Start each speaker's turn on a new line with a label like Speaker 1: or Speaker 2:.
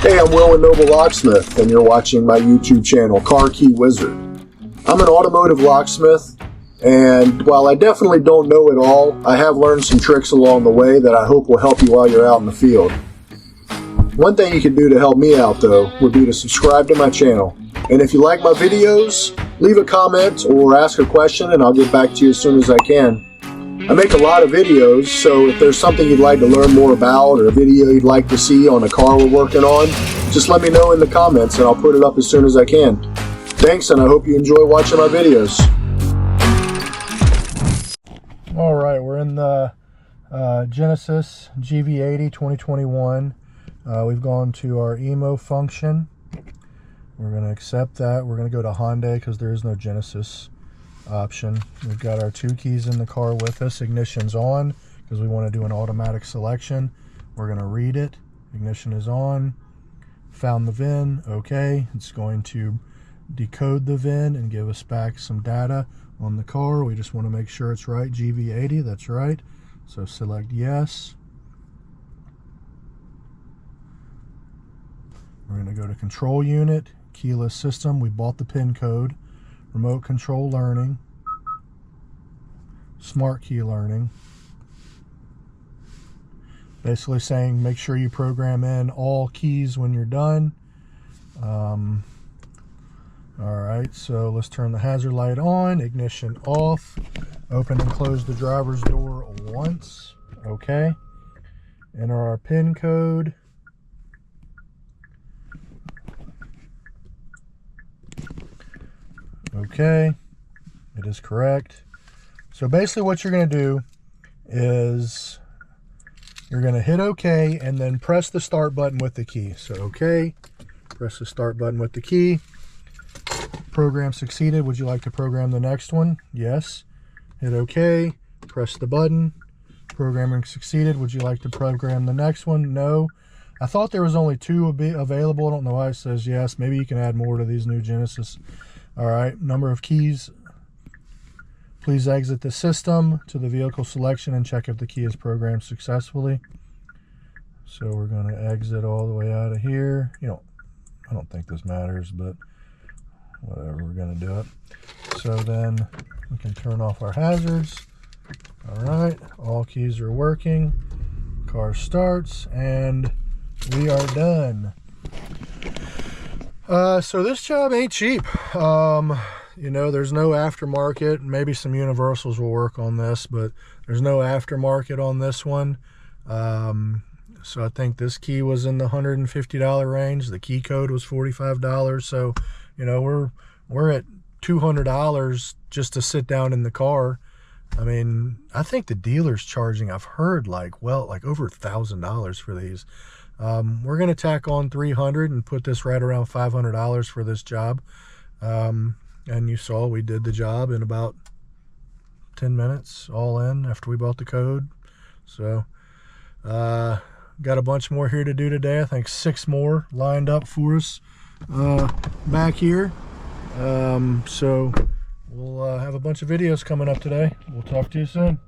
Speaker 1: Hey, I'm Will and Noble Locksmith, and you're watching my YouTube channel, Car Key Wizard. I'm an automotive locksmith, and while I definitely don't know it all, I have learned some tricks along the way that I hope will help you while you're out in the field. One thing you can do to help me out, though, would be to subscribe to my channel. And if you like my videos, leave a comment or ask a question, and I'll get back to you as soon as I can. I make a lot of videos, so if there's something you'd like to learn more about or a video you'd like to see on a car we're working on, just let me know in the comments and I'll put it up as soon as I can. Thanks, and I hope you enjoy watching my videos.
Speaker 2: Alright, we're in the Genesis GV80 2021. We've gone to our EMO function. We're going to accept that. We're going to go to Hyundai because there is no Genesis option. We've got our 2 keys in the car with us. Ignition's on because we want to do an automatic selection. We're going to read it. Ignition is on. Found the VIN. Okay. It's going to decode the VIN and give us back some data on the car. We just want to make sure it's right. GV80, that's right. So select yes. We're going to go to control unit, keyless system. We bought the PIN code. Remote control learning, smart key learning. Basically saying make sure you program in all keys when you're done. Alright, so let's turn the hazard light on, ignition off, open and close the driver's door once. Okay. Enter our PIN code. Okay, it is correct. So basically what you're going to do is you're going to hit OK and then press the start button with the key. So OK, press the start button with the key. Program succeeded. Would you like to program the next one? Yes. Hit OK, press the button. Programming succeeded. Would you like to program the next one? No. I thought there was only 2 available. I don't know why it says yes. Maybe you can add more to these new Genesis. Alright, number of keys. Please exit the system to the vehicle selection and check if the key is programmed successfully. So we're going to exit all the way out of here. I don't think this matters, but whatever, we're going to do it. So then we can turn off our hazards. Alright, all keys are working. Car starts, and we are done. So this job ain't cheap. There's no aftermarket. Maybe some universals will work on this, but there's no aftermarket on this one. So I think this key was in the $150 range. The key code was $45. So, we're at $200 just to sit down in the car. I mean, I think the dealer's charging, I've heard like over $1,000 for these. We're going to tack on $300 and put this right around $500 for this job. And you saw we did the job in about 10 minutes all in after we bought the code. So, got a bunch more here to do today. I think 6 more lined up for us, back here. So we'll have a bunch of videos coming up today. We'll talk to you soon.